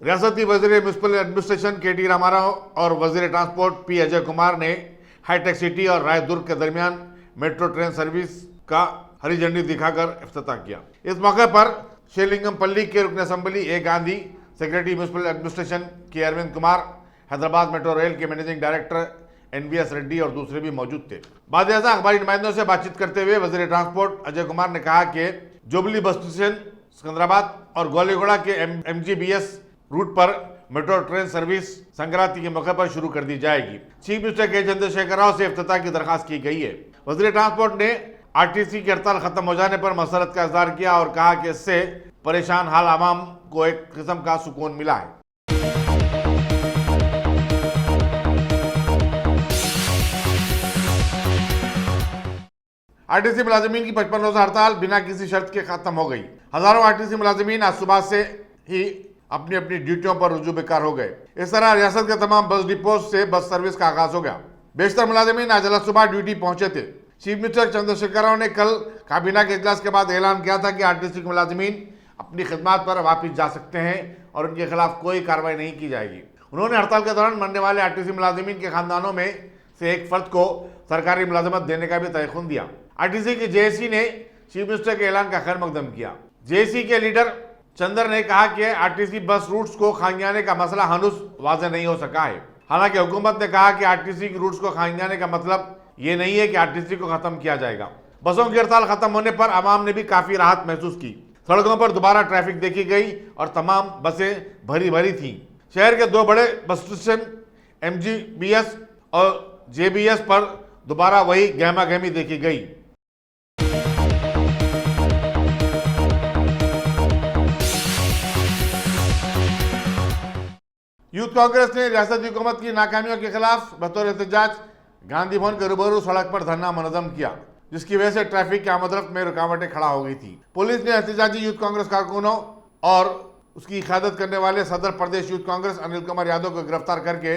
रियासती वजीर municipal administration K.T.. Rama Rao और वजीर ट्रांसपोर्ट पी. अजय कुमार ने हाईटेक सिटी और राय दुर्ग के दरमियान मेट्रो ट्रेन सर्विस का हरी झंडी दिखाकर इफ्तिताह किया। इस मौके पर शेलिंगमपल्ली के रुकन असेंबली ए गांधी, सेक्रेटरी म्यूनिसिपल एडमिनिस्ट्रेशन के अरविंद कुमार, हैदराबाद मेट्रो रेल के मैनेजिंग डायरेक्टर NVS रेड्डी और दूसरे भी मौजूद थे। बाद अखबारी नुमाइंदों से बातचीत करते हुए वजीर ट्रांसपोर्ट अजय कुमार ने कहा कि जुबली बस स्टेशन, सिकंदराबाद और गोलीगोड़ा के MGBS रूट पर मेट्रो ट्रेन सर्विस संक्रांति के मौके पर शुरू कर दी जाएगी। चीफ मिनिस्टर के चंद्रशेखर राव से इफ्तिताह की दरखास्त की गई है। वजीर ट्रांसपोर्ट ने RTC की हड़ताल खत्म हो जाने पर मसरत का इजहार किया और कहा कि इससे परेशान हाल आवाम को एक किस्म का सुकून मिला है। RTC मुलाजिमीन की 55 रोजा हड़ताल बिना किसी शर्त के खत्म हो गई। हजारों RTC मुलाजिमीन आज सुबह से ही अपनी अपनी ड्यूटियों पर रुजू बेकार हो गए। इस तरह रियासत के तमाम बस डिपो से बस सर्विस का आगाज हो गया। बेशतर मुलाजिमीन आज सुबह ड्यूटी पहुंचे थे। चीफ मिनिस्टर चंद्रशेखर राव ने कल काबीना के इजलास के बाद ऐलान किया था कि RTC के मुलाजिमीन अपनी खिदमत पर वापस जा सकते हैं और उनके खिलाफ कोई कार्रवाई नहीं की जाएगी। उन्होंने हड़ताल के दौरान मरने वाले RTC मुलाजिमीन के खानदानों में से एक फर्द को सरकारी मुलाजमत देने का भी तयखुन दिया। RTC के JAC ने चीफ मिनिस्टर के ऐलान का खैर मकदम किया। JAC के लीडर चंदर ने कहा कि RTC बस रूट्स को खांगाने का मसला हनुस वाज़ेह नहीं हो सका है। हालांकि हुकूमत ने कहा कि RTC की रूट्स को खांगाने का मतलब ये नहीं है कि RTC को खत्म किया जाएगा। बसों की हड़ताल खत्म होने पर आवाम ने भी काफी राहत महसूस की। सड़कों पर दोबारा ट्रैफिक देखी गई और तमाम बसें भरी भरी थीं। शहर के 2 बड़े बस स्टेशन MGBS और JBS पर दोबारा वही गहमा गहमी देखी गई। यूथ कांग्रेस ने रियासती हुकूमत की नाकामियों के खिलाफ बतौर एहतजाज गांधी भवन के रूबरू सड़क पर धरना मुनज़्ज़म किया, जिसकी वजह से ट्रैफिक की आमदरफ्त में रुकावटें खड़ा हो गई थी। पुलिस ने एहतजाजी यूथ कांग्रेस कारकुनों और उसकी क़यादत करने वाले सदर प्रदेश यूथ कांग्रेस अनिल कुमार यादव को गिरफ्तार करके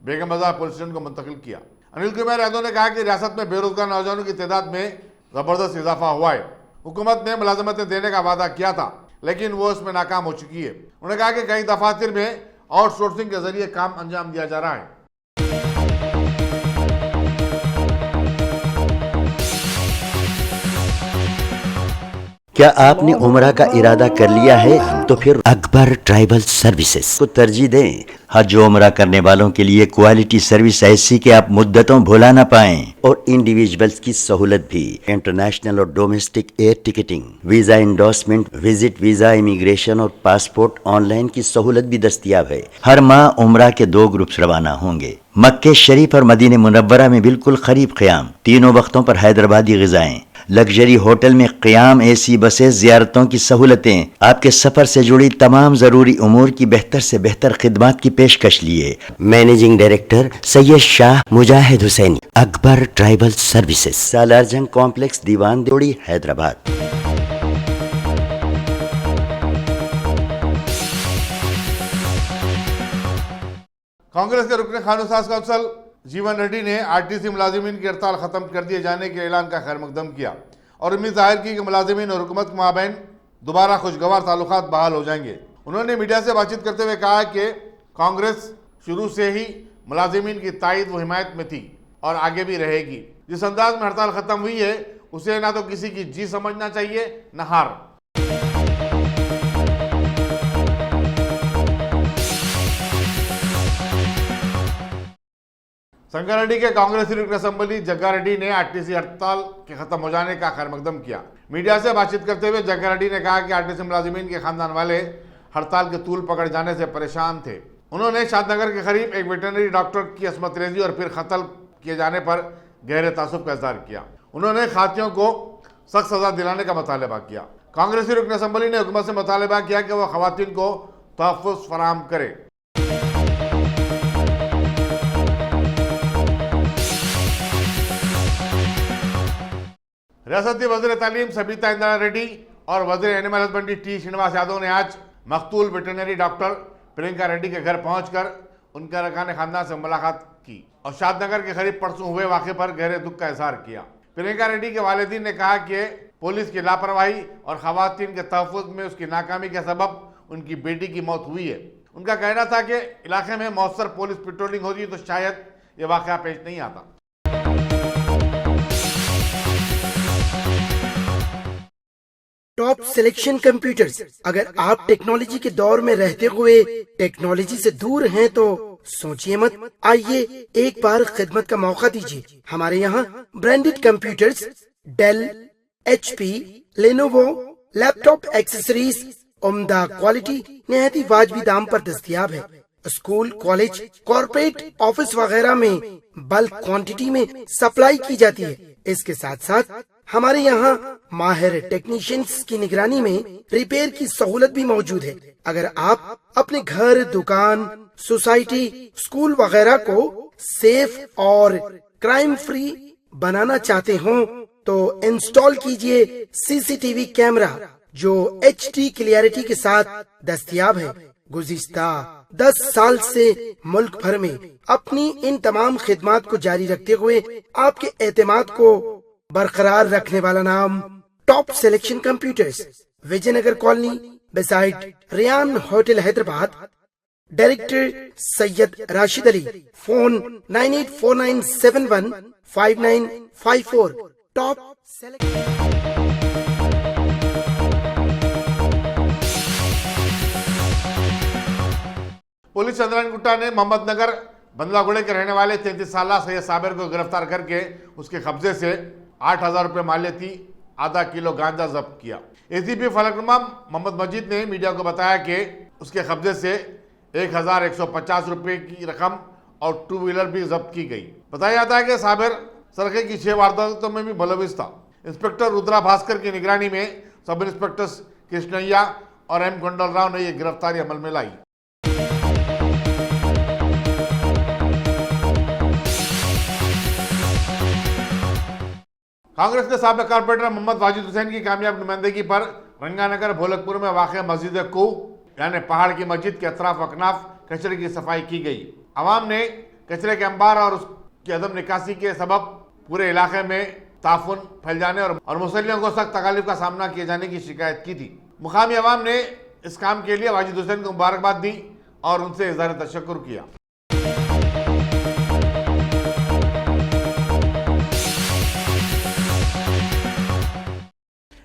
बेगम बाजार पुलिस स्टेशन को मुंतकिल किया। अनिल कुमार यादव ने कहा कि रियासत में बेरोजगार नौजवानों की तादाद में जबरदस्त इजाफा हुआ है। हुकूमत ने मुलाजमतें देने का वादा किया था, लेकिन वो इसमें नाकाम हो चुकी है। उन्होंने कहा कि कई दफातर में आउटसोर्सिंग के जरिए काम अंजाम दिया जा रहा है। क्या आपने उम्रा का इरादा कर लिया है? तो फिर अकबर ट्राइबल सर्विसेज को तरजीह दें। हज उम्रा करने वालों के लिए क्वालिटी सर्विस ऐसी कि आप मुद्दतों भुला ना पाएं और इंडिविजुअल्स की सहूलत भी। इंटरनेशनल और domestic air ticketing, visa endorsement, visit visa, immigration और पासपोर्ट ऑनलाइन की सहूलत भी दस्तयाब है। हर माह उम्रा के 2 ग्रुप्स रवाना होंगे। मक्के शरीफ और मदीने मुनव्वरा में बिल्कुल करीब क़याम, तीनों वक्तों पर हैदराबादी ग़िज़ाएं, लग्जरी होटल में क़याम, AC बसें, ज़ियारतों की सहूलतें, आपके सफ़र से जुड़ी तमाम ज़रूरी उमूर की बेहतर से बेहतर खिदमत की पेशकश लिए। Managing director Syed Shah Mujahid Hussaini, Akbar tribal services, Salarjung complex, Diwan जोड़ी, हैदराबाद। कांग्रेस के रुकन खानसाज कौंसल जीवन रेड्डी ने RTC मुलाजिमीन की हड़ताल खत्म कर दिए जाने के ऐलान का खैर मकदम किया और उम्मीद जाहिर की कि मुलाजिमीन और हुकूमत के माबैन दोबारा खुशगवार ताल्लुकात बहाल हो जाएंगे। उन्होंने मीडिया से बातचीत करते हुए कहा कि कांग्रेस शुरू से ही मुलाजिमीन की तायद व हिमायत में थी और आगे भी रहेगी। जिस अंदाज में हड़ताल खत्म हुई है उसे ना तो किसी की जी समझना चाहिए न हार। संगारेड्डी के कांग्रेसी रुकन असेंबली जग्गारेड्डी ने RTC हड़ताल के खत्म हो जाने का खैर मकदम किया। मीडिया से बातचीत करते हुए जग्गारेड्डी ने कहा कि RTC मुलाजिमीन के खानदान वाले हड़ताल के तूल पकड़ जाने से परेशान थे। उन्होंने शादनगर के करीब एक वेटरनरी डॉक्टर की अस्मत रेजी और फिर कत्ल किए जाने पर गहरे तासुब का इजहार किया। उन्होंने खातियों को सख्त सजा दिलाने का मुतालबा किया। कांग्रेसी रुकन असेंबली ने हुकूमत से मुतालबा किया कि वह खवातीन को तहफ़्फ़ुज़ फराहम करे। रियासती वज़ीर तालीम सबिता इंदिरा रेड्डी और वज़ीर animal husbandry T. Srinivas Yadav ने आज मकतूल वेटरनरी डॉक्टर प्रियंका रेड्डी के घर पहुंचकर उनके अरकान खानदान से मुलाकात की और शादनगर के करीब परसों हुए वाक़े पर गहरे दुख का इजहार किया। प्रियंका रेड्डी के वालिदीन ने कहा कि पुलिस की लापरवाही और खवातीन के तहफ़्फ़ुज़ में उसकी नाकामी के सबब उनकी बेटी की मौत हुई है। उनका कहना था कि इलाके में मौसर पुलिस पेट्रोलिंग होती तो शायद ये वाकया पेश नहीं आता। Top selection computers. अगर आप टेक्नोलॉजी के दौर में रहते हुए टेक्नोलॉजी से दूर हैं तो सोचिए मत, आइए एक बार खिदमत का मौका दीजिए। हमारे यहाँ branded computers Dell, HP, Lenovo, laptop accessories उम्दा क्वालिटी निहायत ही वाजबी दाम पर दस्तयाब है। स्कूल, कॉलेज, कॉर्पोरेट, ऑफिस वगैरह में बल्क क्वांटिटी में सप्लाई की जाती है। इसके साथ साथ हमारे यहाँ माहिर टेक्नीशियंस की निगरानी में रिपेयर की सहूलत भी मौजूद है। अगर आप अपने घर, दुकान, सोसाइटी, स्कूल वगैरह को सेफ और क्राइम फ्री बनाना चाहते हो तो इंस्टॉल कीजिए CCTV कैमरा जो HD क्लियरिटी के साथ दस्तयाब है। गुज़िश्ता 10 साल से मुल्क भर में अपनी इन तमाम खिदमात को जारी रखते हुए आपके एतमाद को बरकरार रखने वाला नाम top selection computers, Vijayanagar colony beside Riyan hotel Hyderabad. Director Syed Rashid Ali. Phone 9849715954। Top police Chandrayangutta ने मोहम्मद नगर बंदलागुड़े के रहने वाले 33 साल सैयद साबिर को गिरफ्तार करके उसके कब्जे से 8,000 रुपये माल्यती आधा किलो गांजा जब्त किया। ACP फलकनुमा मोहम्मद मजीद ने मीडिया को बताया कि उसके कब्जे से 1,150 रुपये की रकम और 2 व्हीलर भी जब्त की गई। बताया जाता है कि साबिर सरके की 6 वारदातों में भी मुलविस था। इंस्पेक्टर रुद्रा भास्कर की निगरानी में सब इंस्पेक्टर कृष्णैया और M कुंडल राव ने यह गिरफ्तारी अमल में लाई। कांग्रेस ने साबिक कारपोरेटर मोहम्मद वाजिद हुसैन की कामयाब नुमाइंदगी पर रंगानगर भोलकपुर में वाक़ मस्जिद कू यानी पहाड़ की मस्जिद के अतराफ अकनाफ कचरे की सफाई की गई। अवाम ने कचरे के अंबार और उसकी अदम निकासी के सबब पूरे इलाके में ताफुन फैल जाने और मुसल्लियों को सख्त तकालीफ का सामना किए जाने की शिकायत की थी। मुकामी अवाम ने इस काम के लिए वाजिद हुसैन को मुबारकबाद दी और उनसे इज़हार तशक्कुर किया।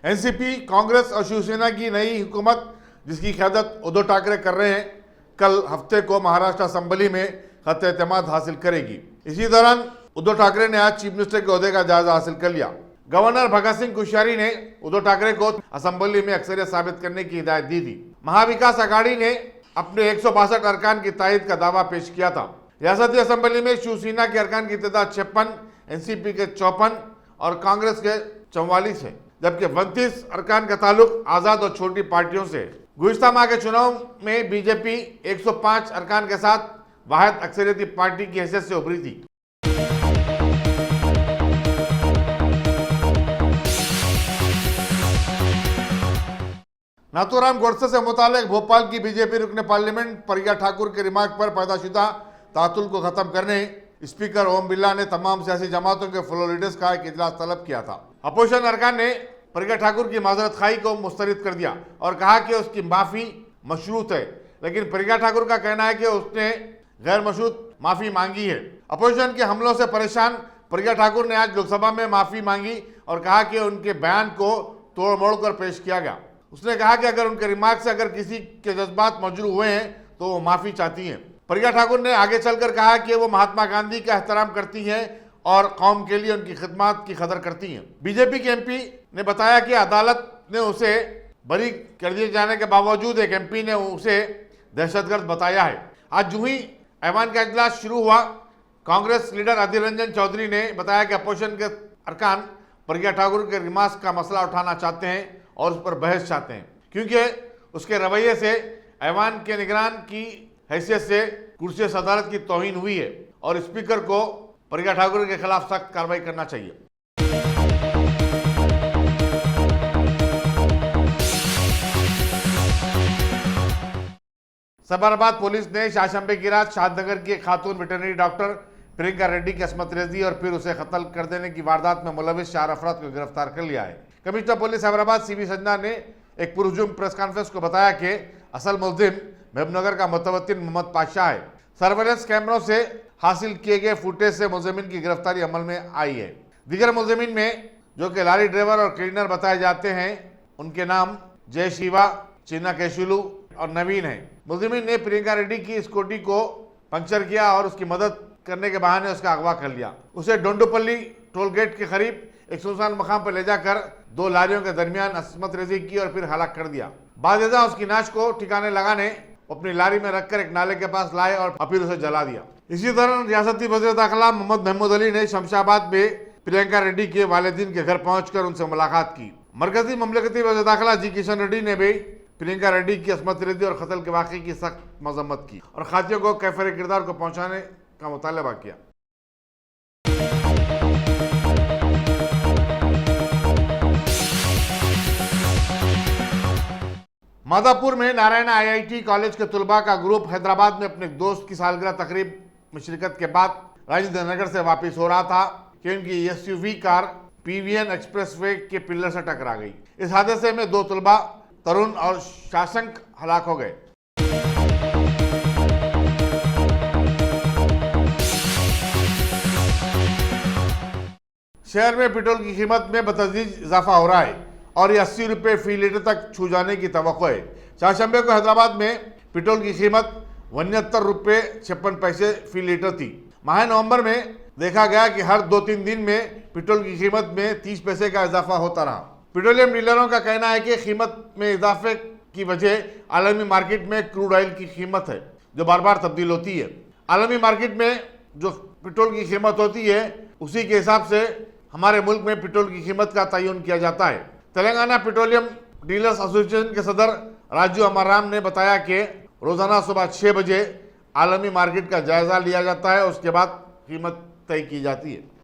NCP, कांग्रेस और शिवसेना की नई हुकूमत जिसकी क़यादत उद्धव ठाकरे कर रहे हैं, कल हफ्ते को महाराष्ट्र असेंबली में खत एतमाद हासिल करेगी। इसी दौरान उद्धव ठाकरे ने आज चीफ मिनिस्टर के ओहदे का जायजा हासिल कर लिया। गवर्नर भगत सिंह कोश्यारी ने उद्धव ठाकरे को असेंबली में अक्सरियत साबित करने की हिदायत दी थी। महाविकास अघाड़ी ने अपने 162 अरकान की तायद का दावा पेश किया था। रियासती असेंबली में शिवसेना के अरकान की तादाद 56, NCP के 54 और कांग्रेस के 44 है, जबकि 32 अरकान का ताल्लुक आजाद और छोटी पार्टियों से। गुज़िश्ता माह के चुनाव में बीजेपी 105 अरकान के साथ वाहिद अक्सरियती पार्टी की हैसियत से उभरी थी। नाथूराम गोडसे से मुतालिक भोपाल की बीजेपी रुकने पार्लियामेंट प्रज्ञा ठाकुर के रिमार्क पर पैदाशुदा तातुल को खत्म करने स्पीकर ओम बिरला ने तमाम सियासी जमातों के फ्लोर लीडर्स का एक इजलास तलब किया था। अपोजिशन अरकान ने प्रज्ञा ठाकुर की माजरत खाई को मुस्तरद कर दिया और कहा कि उसकी माफी मशरूत है, लेकिन प्रज्ञा ठाकुर का कहना है कि उसने गैर मशरूत माफी मांगी है। अपोजिशन के हमलों से परेशान प्रज्ञा ठाकुर ने आज लोकसभा में माफी मांगी और कहा कि उनके बयान को तोड़ मोड़ कर पेश किया गया। उसने कहा कि अगर उनके रिमार्क से अगर किसी के जज्बात मजरूह हुए हैं तो वो माफी चाहती हैं। प्रज्ञा ठाकुर ने आगे चलकर कहा कि वो महात्मा गांधी का एहतराम करती हैं और कौम के लिए उनकी खिदमत की कदर करती हैं। बीजेपी के MP ने बताया कि अदालत ने उसे बरी कर दिए जाने के बावजूद एक MP ने उसे दहशतगर्द बताया है। आज जो ही ऐवान का इजलास शुरू हुआ, कांग्रेस लीडर अधीर रंजन चौधरी ने बताया कि अपोजिशन के अरकान प्रज्ञा ठाकुर के रिमार्क्स का मसला उठाना चाहते हैं और उस पर बहस चाहते हैं, क्योंकि उसके रवैये से ऐवान के निगरान की हैसियत से कुर्सी अदालत की तौहीन हुई है और स्पीकर को प्रज्ञा ठाकुर के खिलाफ सख्त कार्रवाई करना चाहिए। सबराबाद पुलिस ने शाशंबे की रात शादनगर की एक खातून वेटरनरी डॉक्टर प्रियंका रेड्डी की असमत रेजी और फिर उसे कत्ल कर देने की वारदात में मुलविस 4 अफराद को गिरफ्तार कर लिया है। Commissioner police Hyderabad CB Sanjana ने एक पुरजुम प्रेस कॉन्फ्रेंस को बताया कि असल मुल्जिम महबूबनगर का मुतवत्तिन मोहम्मद पाशा है। सर्वेलेंस कैमरों से हासिल किए गए फुटेज से मुलजिमिन की गिरफ्तारी अमल में आई है। दीगर मुलजिमिन में जो कि लारी ड्राइवर और क्लीनर बताए जाते हैं, उनके नाम जय शिवा, चिन्ना केशुलू और नवीन है। मुलजिमिन ने प्रियंका रेड्डी की स्कूटी को पंक्चर किया और उसकी मदद करने के बहाने उसका अगवा कर लिया। उसे डोंडुपल्ली टोल गेट के करीब एक सुनसान मकाम पर ले जाकर 2 लारियों के दरमियान असमत रेजी की और फिर हलाक कर दिया। बादशाह उसकी नाश को ठिकाने लगाने अपनी लारी में रखकर एक नाले के पास लाए और फिर उसे जला दिया। इसी दौरान रियासती वज़ीर दाखिला मोहम्मद महमूद अली ने शमशाबाद में प्रियंका रेड्डी के वालिदैन के घर पहुंचकर उनसे मुलाकात की। मरकजी ममलकती वज़ीर दाखिला जी किशन रेड्डी ने भी प्रियंका रेड्डी की असमत रेजी और कत्ल के वाक़े की सख्त मजम्मत की और खातियों को कैफर किरदार को पहुंचाने का मुतालबा किया। मादापुर में नारायण IIT कॉलेज के तुलबा का ग्रुप हैदराबाद में अपने दोस्त की सालगिरह तकरीब में शिरकत के बाद राजेंद्र नगर से वापस हो रहा था कि उनकी SUV कार PVN एक्सप्रेसवे के पिलर से टकरा गई। इस हादसे में 2 तुलबा तरुण और शाशंक हलाक हो गए। शहर में पेट्रोल की कीमत में बतदरीज इजाफा हो रहा है और ये 80 रुपये फी लीटर तक छू जाने की तवक्को है। चारशंबे को हैदराबाद में पेट्रोल की कीमत 79 रुपये 56 पैसे फी लीटर थी। माह नवंबर में देखा गया कि हर 2-3 दिन में पेट्रोल की कीमत में 30 पैसे का इजाफा होता रहा। पेट्रोलियम डीलरों का कहना है कि कीमत में इजाफे की वजह आलमी मार्केट में क्रूड ऑयल की कीमत है, जो बार बार तब्दील होती है। आलमी मार्केट में जो पेट्रोल की कीमत होती है, उसी के हिसाब से हमारे मुल्क में पेट्रोल की कीमत का तयन किया जाता है। तेलंगाना पेट्रोलियम डीलर्स एसोसिएशन के सदर राजू अमरराम ने बताया कि रोजाना सुबह 6 बजे आलमी मार्केट का जायजा लिया जाता है, उसके बाद कीमत तय की जाती है।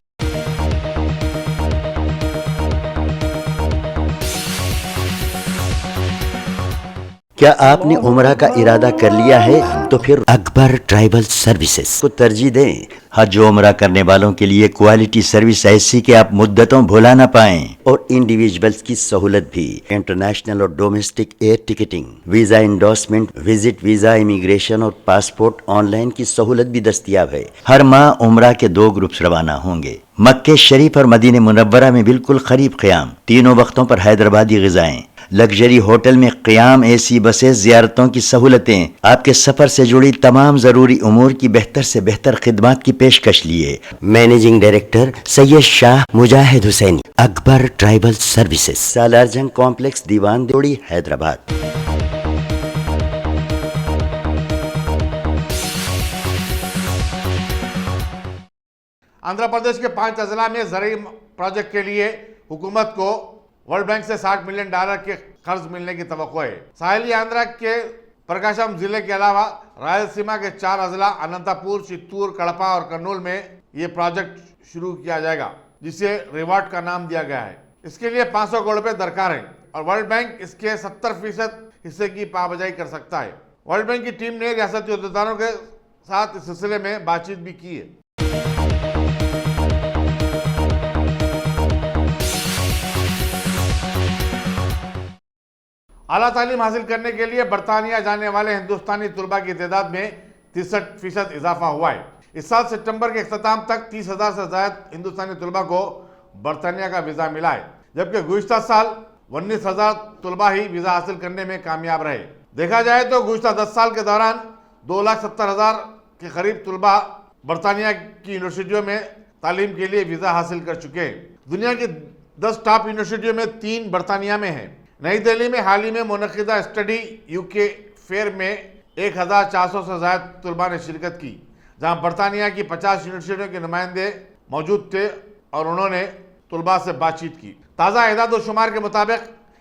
क्या आपने उम्रा का इरादा कर लिया है तो फिर अकबर ट्राइबल सर्विसेज को तरजीह दें। हज उम्रा करने वालों के लिए क्वालिटी सर्विस ऐसी कि आप मुद्दतों भुला ना पाएं और इंडिविजुअल्स की सहूलत भी। इंटरनेशनल और domestic air ticketing, visa endorsement, visit visa, immigration और पासपोर्ट ऑनलाइन की सहूलत भी दस्तयाब है। हर माह उम्रा के 2 ग्रुप्स रवाना होंगे। मक्के शरीफ और मदीने मुनव्वरा में बिल्कुल करीब क़याम, तीनों वक्तों पर हैदराबादी ग़िज़ाएं, लग्जरी होटल में क़याम, AC बसेस, ज़ियारतों की सहूलतें, आपके सफ़र से जुड़ी तमाम ज़रूरी उमूर की बेहतर से बेहतर खिदमत की पेशकश लिए। Managing director Syed Shah Mujahid Hussaini, Akbar tribal services, Salarjung complex, Diwan Deodi, Hyderabad. Andhra Pradesh के 5 अजला में ज़रूरी प्रोजेक्ट के लिए हुकूमत को वर्ल्ड बैंक से $60 मिलियन के कर्ज मिलने की तवक्को है। साहिली आंध्र के प्रकाशम जिले के अलावा रायलसीमा के 4 अजला अनंतपुर, चित्तूर, कड़पा और कर्नूल में ये प्रोजेक्ट शुरू किया जाएगा, जिसे रिवार्ड का नाम दिया गया है। इसके लिए 500 करोड़ रुपए दरकार है और वर्ल्ड बैंक इसके 70% हिस्से की पाबजाई कर सकता है। वर्ल्ड बैंक की टीम ने रियासती अहदेदारों के साथ इस सिलसिले में बातचीत भी की है। आला तालीम हासिल करने के लिए बरतानिया जाने वाले हिंदुस्तानी तुलबा की तादाद में 63% इजाफा हुआ है। इस साल सितंबर के अख्ताम तक 30,000 से ज्यादा हिंदुस्तानी तुलबा को बरतानिया का वीज़ा मिला है, जबकि गुज़िश्ता साल 19,000 तुलबा ही वीज़ा हासिल करने में कामयाब रहे। देखा जाए तो गुज़िश्ता 10 साल के दौरान 2,70,000 के करीब तुलबा बरतानिया की यूनिवर्सिटियों में तालीम के लिए वीज़ा हासिल कर चुके हैं। दुनिया की 10 टॉप यूनिवर्सिटियों में 3 बरतानिया में हैं। नई दिल्ली में हाल ही में मुनक़िदा स्टडी UK फेयर में 1,400 से ज़्यादा तुलबा ने शिरकत की, जहां बरतानिया की 50 यूनिवर्सिटियों के नुमाइंदे मौजूद थे और उन्होंने तुलबा से बातचीत की। ताज़ा एदाद शुमार के मुताबिक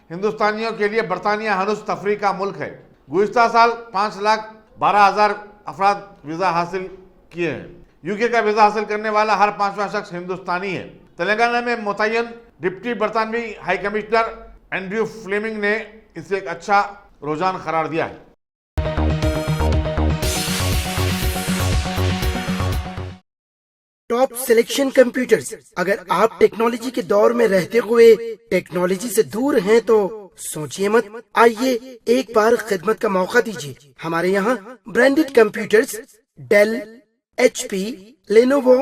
हिंदुस्तानियों के लिए बरतानिया हनुस तफरी का मुल्क है। गुज़िश्ता साल 5,12,000 अफराद वीज़ा हासिल किए हैं। UK का वीज़ा हासिल करने वाला हर 5वां शख्स हिंदुस्तानी है। तेलंगाना में मुतय्यन डिप्टी बरतानवी हाई कमिश्नर एंड्रयू फ्लेमिंग ने इसे एक अच्छा रुझान करार दिया है। टॉप सिलेक्शन कंप्यूटर्स, अगर आप टेक्नोलॉजी के दौर में रहते हुए टेक्नोलॉजी से दूर हैं तो सोचिए मत, आइए एक बार खिदमत का मौका दीजिए। हमारे यहाँ branded computers, Dell, HP, Lenovo,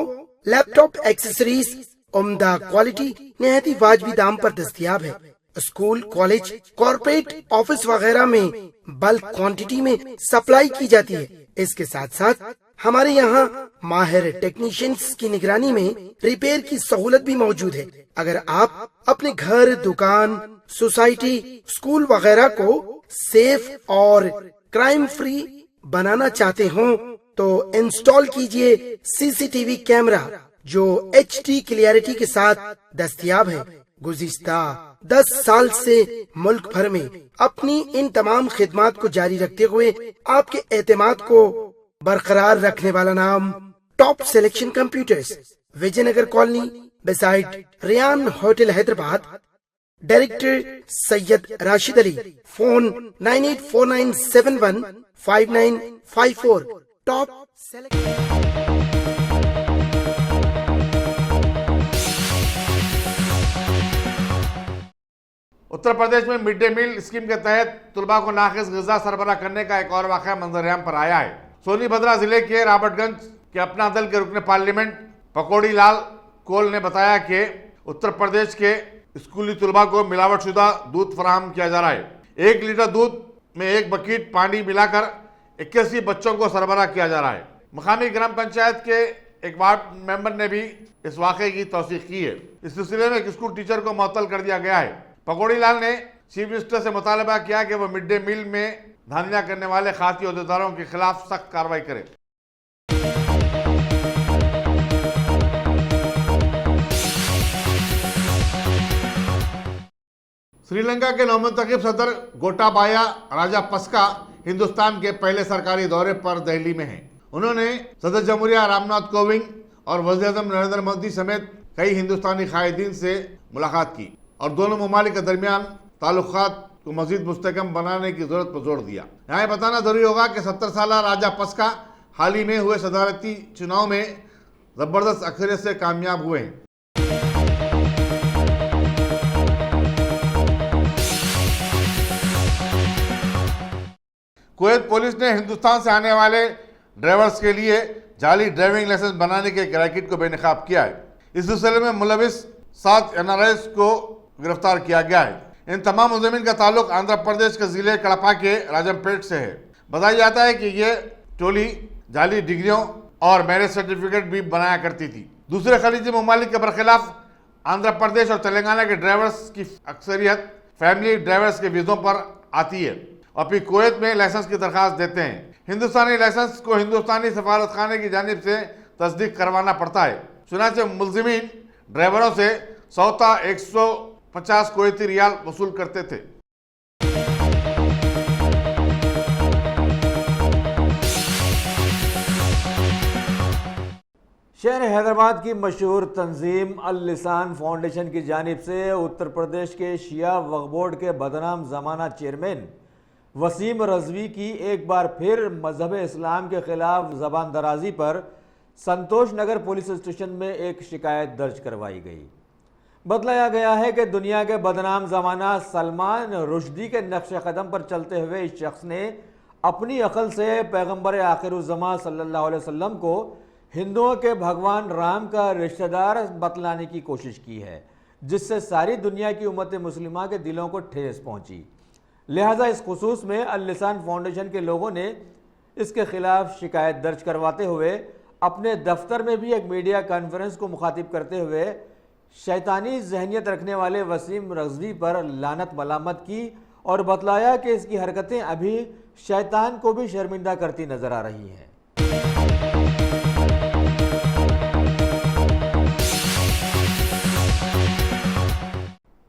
laptop accessories उम्दा क्वालिटी निहायत ही वाजबी दाम पर दस्तयाब है। स्कूल, कॉलेज, कॉर्पोरेट, ऑफिस वगैरह में बल्क क्वांटिटी में सप्लाई की जाती है। इसके साथ साथ हमारे यहाँ माहिर टेक्नीशियंस की निगरानी में रिपेयर की सहूलत भी मौजूद है। अगर आप अपने घर, दुकान, सोसाइटी, स्कूल वगैरह को सेफ और क्राइम फ्री बनाना चाहते हो तो इंस्टॉल कीजिए CCTV कैमरा जो HD क्लियरिटी के साथ दस्तयाब है। गुज़िश्ता 10 साल से मुल्क भर में अपनी इन तमाम खिदमात को जारी रखते हुए आपके एतमाद को बरकरार रखने वाला नाम top selection computers, Vijayanagar colony, beside Riyan hotel, Hyderabad. Director Syed Rashid Ali. Phone 9849715954। Top Uttar Pradesh में मिड डे मील स्कीम के तहत तुलबा को नाकिस ग़िज़ा सरबराह करने का एक और वाक़या मंजर-ए-आम पर आया है। सोनीभद्रा जिले के रॉबर्टगंज के अपना दल के रुकने पार्लियामेंट पकौड़ी लाल कोल ने बताया कि उत्तर प्रदेश के स्कूली तुलबा को मिलावटशुदा दूध फराहम किया जा रहा है। 1 लीटर दूध में 1 बकेट पानी मिलाकर 81 बच्चों को सरबराह किया जा रहा है। मकामी ग्राम पंचायत के एक वार्ड मेंबर ने भी इस वाक़े की तौसीक़ की है। इस सिलसिले में एक स्कूल टीचर को मुअत्तल कर दिया गया है। पकौड़ी लाल ने चीफ मिनिस्टर से मुतालबा किया कि वह मिड डे मील में धांधलियां करने वाले खाती अहदेदारों के खिलाफ सख्त कार्रवाई करें। श्रीलंका के नवमुंतखब सदर गोटाबाया राजापक्सा हिंदुस्तान के पहले सरकारी दौरे पर दिल्ली में हैं। उन्होंने सदर जमहूरिया रामनाथ कोविंद और वज़ीर-ए-आज़म नरेंद्र मोदी समेत कई हिंदुस्तानी कायदीन से मुलाकात की और दोनों ममालिक के दरमियान ताल्लुकात को मजीद मुस्तहकम बनाने की जरूरत पर जोर दिया। यहाँ बताना जरूरी होगा कि 70 साल राजापक्सा हाल ही में हुए सदारती चुनाव में जबरदस्त अक्सरियत से कामयाब हुए हैं। कुवैत पुलिस ने हिंदुस्तान से आने वाले ड्राइवर्स के लिए जाली ड्राइविंग लाइसेंस बनाने के एक रैकेट को बेनकाब किया है। इस सिलसिले में मुलविस 7 NRIs को गिरफ्तार किया गया है। इन तमाम मुलजिमीन का ताल्लुक आंध्र प्रदेश के जिले कड़पा के राजमपेट से है। बताया जाता है कि ये टोली जाली डिग्रियों और मैरिज सर्टिफिकेट भी बनाया करती थी। दूसरे खलीजी ममालिक के बरखिलाफ आंध्र प्रदेश और तेलंगाना के ड्राइवर्स की अक्सरियत फैमिली ड्राइवर्स के वीज़ों पर आती है और फिर कुवैत में लाइसेंस की दरख्वास्त देते हैं। हिंदुस्तानी लाइसेंस को हिंदुस्तानी सफारतखाने की जानिब से तस्दीक करवाना पड़ता है। चुनांचे मुलजिमीन ड्राइवरों से सौता 150 कुवैती रियाल वसूल करते थे। शहर हैदराबाद की मशहूर तंजीम अल लिसान फाउंडेशन की जानिब से उत्तर प्रदेश के शिया वक्फ बोर्ड के बदनाम ज़माना चेयरमैन वसीम रजवी की एक बार फिर मजहब इस्लाम के खिलाफ ज़बान दराजी पर संतोष नगर पुलिस स्टेशन में एक शिकायत दर्ज करवाई गई। बतलाया गया है कि दुनिया के बदनाम ज़माना सलमान रुश्दी के नक्श कदम पर चलते हुए इस शख्स ने अपनी अकल से पैगम्बर आखिरुज़्ज़मा सल्लल्लाहु अलैहि वसल्लम को हिंदुओं के भगवान राम का रिश्तेदार बतलाने की कोशिश की है, जिससे सारी दुनिया की उम्मत मुस्लिमा के दिलों को ठेस पहुंची। लिहाजा इस खुसूस में अल लिसान फाउंडेशन के लोगों ने इसके खिलाफ शिकायत दर्ज करवाते हुए अपने दफ्तर में भी एक मीडिया कॉन्फ्रेंस को मुखातिब करते हुए शैतानी जहनियत रखने वाले वसीम रजवी पर लानत मलामत की और बतलाया कि इसकी हरकतें अभी शैतान को भी शर्मिंदा करती नजर आ रही हैं।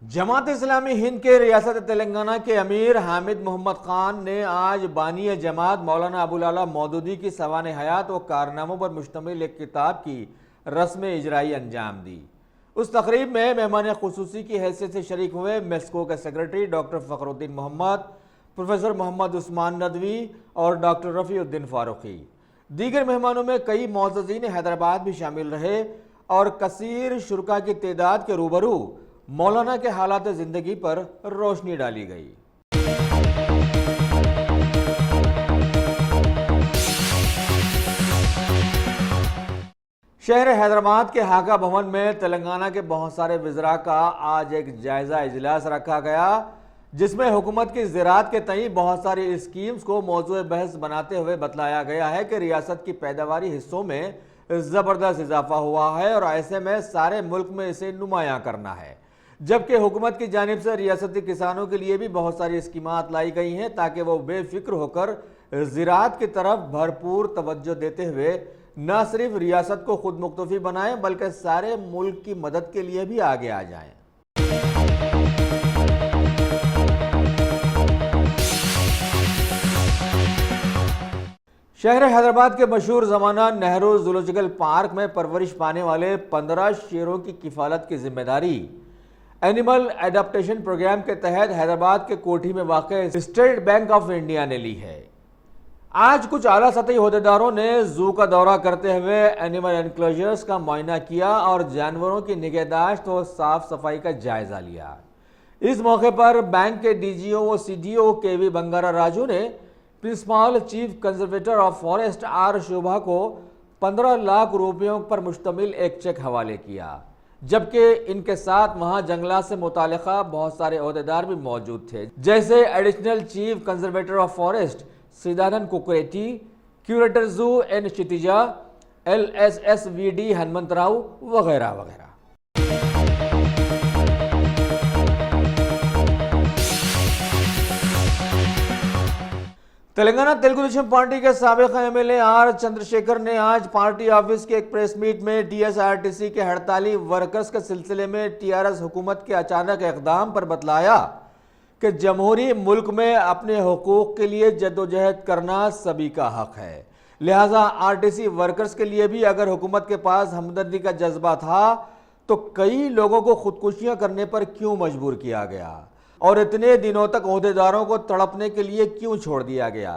जमात इस्लामी हिंद के रियासत तेलंगाना के अमीर हामिद मोहम्मद खान ने आज बानी जमात मौलाना अबुल आला मौदूदी की सवान हयात व कारनामों पर मुश्तमिल एक किताब की रस्म इजराई अंजाम दी। उस तकरीब में मेहमान खुसूसी की हैसियत से शरीक हुए मेस्को के secretary doctor Fakhruddin Mohammed, professor Mohammed Usman Nadvi और डॉक्टर रफ़ीउद्दीन फ़ारूकी। दीगर मेहमानों में कई मुअज़्ज़ज़ीन हैदराबाद भी शामिल रहे और कसीर शुरका की तादाद के रूबरू मौलाना के हालात जिंदगी पर रोशनी डाली गई। शहर हैदराबाद के हाका भवन में तेलंगाना के बहुत सारे वज़रा का आज एक जायजा इजलास रखा गया, जिसमें हुकूमत की ज़राअत के तई बहुत सारी स्कीम्स को मौजूद बहस बनाते हुए बतलाया गया है कि रियासत की पैदावारी हिस्सों में ज़बरदस्त इजाफा हुआ है और ऐसे में सारे मुल्क में इसे नुमायां करना है। जबकि हुकूमत की जानिब से रियासती किसानों के लिए भी बहुत सारी स्कीमात लाई गई हैं ताकि वो बेफिक्र होकर ज़राअत की तरफ भरपूर तवज्जो देते हुए न सिर्फ रियासत को खुद मुख्तफी बनाएं बल्कि सारे मुल्क की मदद के लिए भी आगे आ जाएं। शहर हैदराबाद के मशहूर ज़माना नेहरू जूलॉजिकल पार्क में परवरिश पाने वाले 15 शेरों की किफ़ालत की जिम्मेदारी एनिमल एडाप्टेशन प्रोग्राम के तहत हैदराबाद के कोठी में वाक़ स्टेट बैंक ऑफ इंडिया ने ली है। आज कुछ आला सतही ओहदेदारों ने जू का दौरा करते हुए एनिमल एनक्लोजर्स का मुआयना किया और जानवरों की निगहदाश्त और साफ सफाई का जायजा लिया। इस मौके पर बैंक के डीजीओ व सीडीओ केवी बंगारा राजू ने principal chief conservator of forest R Shobha को 15 लाख रुपयों पर मुश्तमिल एक चेक हवाले किया, जबकि इनके साथ वहां जंगलात से मुतालिका बहुत सारे ओहदेदार भी मौजूद थे, जैसे additional chief conservator of forest Sidanand Kukreti, curator zoo N Kshitija, LSSVD Hanumantharao वगैरह वगैरह। तेलंगाना तेलुगु देशम पार्टी के साबिक MLA आर चंद्रशेखर ने आज पार्टी ऑफिस के एक प्रेस मीट में TSRTC के हड़ताली वर्कर्स के सिलसिले में TRS हुकूमत के अचानक इक़दाम पर बतलाया कि जमहूरी मुल्क में अपने हुकूक के लिए जद्दोजहद करना सभी का हक है, लिहाजा RTC वर्कर्स के लिए भी अगर हुकूमत के पास हमदर्दी का जज्बा था तो कई लोगों को खुदकुशियां करने पर क्यों मजबूर किया गया और इतने दिनों तक ओहदेदारों को तड़पने के लिए क्यों छोड़ दिया गया?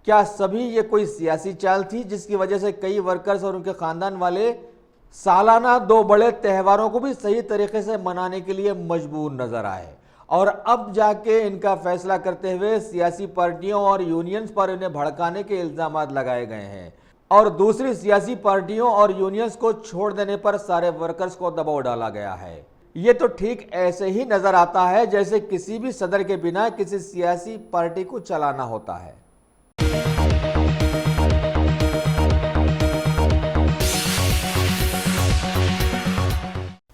क्या सभी ये कोई सियासी चाल थी जिसकी वजह से कई वर्कर्स और उनके खानदान वाले सालाना 2 बड़े त्योहारों को भी सही तरीके से मनाने के लिए मजबूर नजर आए और अब जाके इनका फैसला करते हुए सियासी पार्टियों और यूनियंस पर इन्हें भड़काने के इल्जाम लगाए गए हैं और दूसरी सियासी पार्टियों और यूनियंस को छोड़ देने पर सारे वर्कर्स को दबाव डाला गया है? ये तो ठीक ऐसे ही नजर आता है जैसे किसी भी सदर के बिना किसी सियासी पार्टी को चलाना होता है।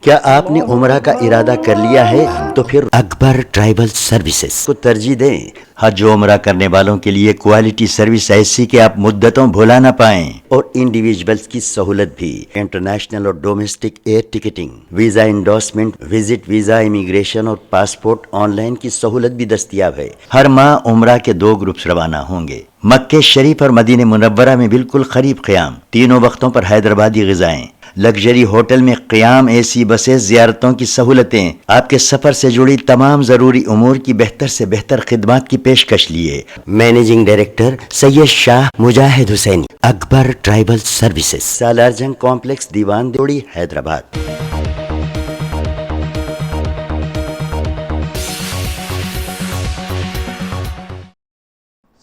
क्या आपने उम्रा का इरादा कर लिया है तो फिर अकबर ट्राइबल सर्विसेज को तरजीह दें। हज उम्रा करने वालों के लिए क्वालिटी सर्विस ऐसी कि आप मुद्दतों भुला ना पाएं और इंडिविजुअल्स की सहूलत भी। इंटरनेशनल और domestic air ticketing, visa endorsement, visit visa, immigration और पासपोर्ट ऑनलाइन की सहूलत भी दस्तियाब है। हर माह उम्रा के 2 ग्रुप्स रवाना होंगे। मक्के शरीफ और मदीने मुनव्वरा में बिल्कुल करीब क़याम, तीनों वक्तों पर हैदराबादी ग़िज़ाएं, लग्जरी होटल में क़याम, AC बसें, ज़ियारतों की सहूलतें, आपके सफ़र से जुड़ी तमाम ज़रूरी उमूर की बेहतर से बेहतर खिदमात की पेशकश लिए। Managing director Syed Shah Mujahid Hussaini, Akbar tribal services, सालार जंग complex, Diwan Deodi, Hyderabad.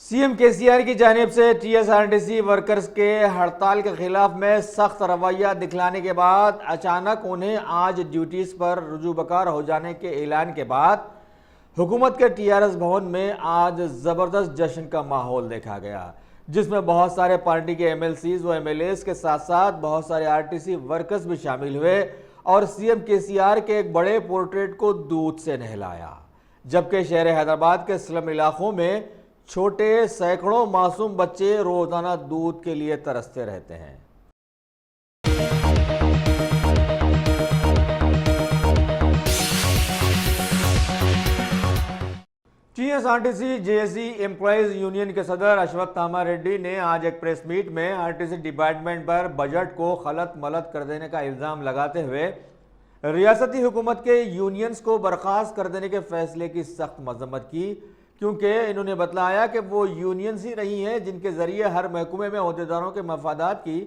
CM KCR की जानिब से TSRTC वर्कर्स के हड़ताल के खिलाफ में सख्त रवैया दिखलाने के बाद अचानक उन्हें आज ड्यूटीज पर रुजू बकार हो जाने के ऐलान के बाद हुकूमत के TRS भवन में आज ज़बरदस्त जश्न का माहौल देखा गया, जिसमें बहुत सारे पार्टी के MLCs व MLAs के साथ साथ बहुत सारे RTC वर्कर्स भी शामिल हुए और CM KCR के एक बड़े पोर्ट्रेट को दूध से नहलाया। जबकि शहर हैदराबाद के स्लम इलाकों में छोटे सैकड़ों मासूम बच्चे रोजाना दूध के लिए तरसते रहते हैं। TSRTC JSE एम्प्लॉइज यूनियन के सदर अश्वत्थामा रेड्डी ने आज एक प्रेस मीट में RTC डिपार्टमेंट पर बजट को खलत मलत कर देने का इल्जाम लगाते हुए रियासती हुकूमत के यूनियंस को बर्खास्त कर देने के फैसले की सख्त मजम्मत की, क्योंकि इन्होंने बतलाया कि वो यूनियंस ही रही हैं जिनके जरिए हर महकमे में ओहदेदारों के मफादात की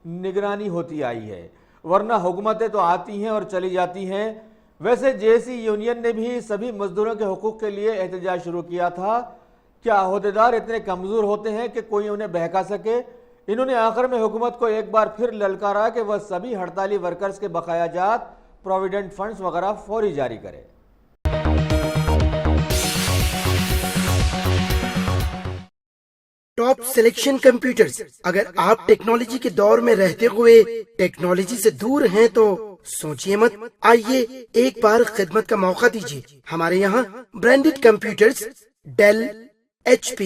निगरानी होती आई है, वरना हुकूमतें तो आती हैं और चली जाती हैं, वैसे जेएसी यूनियन ने भी सभी मजदूरों के हुकूक के लिए एहतजाज शुरू किया था। क्या अहदेदार इतने कमजोर होते हैं कि कोई उन्हें बहका सके? इन्होंने आखिर में हुकूमत को एक बार फिर ललकारा कि वह सभी हड़ताली वर्कर्स के बकायाजात, प्रोविडेंट फंड्स वगैरह फौरी जारी करे। Top selection computers. अगर आप टेक्नोलॉजी के दौर में रहते हुए टेक्नोलॉजी से दूर हैं तो सोचिए मत, आइए एक बार खिदमत का मौका दीजिए। हमारे यहाँ branded computers Dell, HP,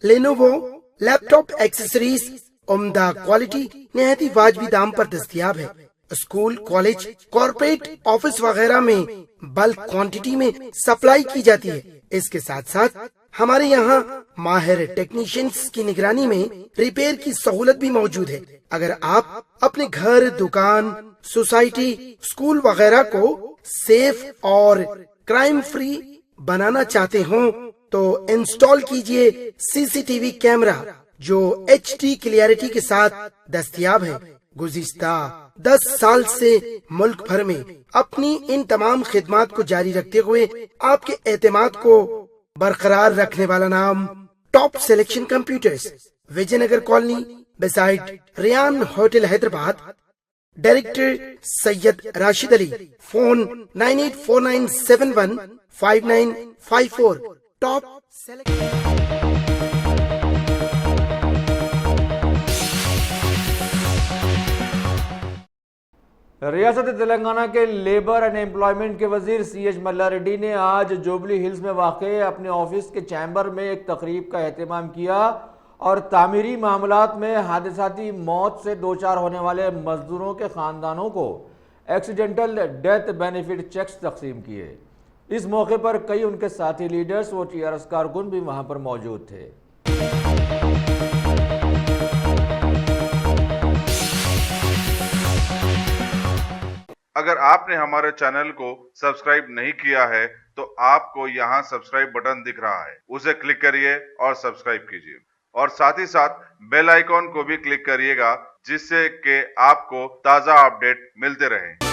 Lenovo, laptop accessories उम्दा क्वालिटी निहायती वाजबी दाम पर दस्तयाब है। स्कूल, कॉलेज, कॉर्पोरेट, ऑफिस वगैरह में बल्क क्वांटिटी में सप्लाई की जाती है। इसके साथ साथ हमारे यहाँ माहिर टेक्नीशियंस की निगरानी में रिपेयर की सहूलत भी मौजूद है। अगर आप अपने घर, दुकान, सोसाइटी, स्कूल वगैरह को सेफ और क्राइम फ्री बनाना चाहते हो तो इंस्टॉल कीजिए CCTV कैमरा जो HD क्लियरिटी के साथ दस्तयाब है। गुज़िश्ता 10 साल से मुल्क भर में अपनी इन तमाम खिदमात को जारी रखते हुए आपके एतमाद को बरकरार रखने वाला नाम top selection computers, Vijayanagar colony beside Riyan hotel, Hyderabad. Director Syed Rashid Ali. Phone 9849715954। Top रियासत तेलंगाना के लेबर एंड एम्प्लॉयमेंट के वजीर CH मल्ला रेड्डी ने आज जुबली हिल्स में वाक़े अपने ऑफिस के चैम्बर में एक तकरीब का एहतमाम किया और तामीरी मामलात में हादसाती मौत से दो चार होने वाले मजदूरों के ख़ानदानों को एक्सीडेंटल डेथ बेनिफिट चेक्स तकसीम किए। इस मौके पर कई उनके साथी लीडर्स व TRS कारकुन भी वहाँ पर मौजूद थे। अगर आपने हमारे चैनल को सब्सक्राइब नहीं किया है तो आपको यहाँ सब्सक्राइब बटन दिख रहा है, उसे क्लिक करिए और सब्सक्राइब कीजिए और साथ ही साथ बेल आइकॉन को भी क्लिक करिएगा जिससे कि आपको ताज़ा अपडेट मिलते रहें।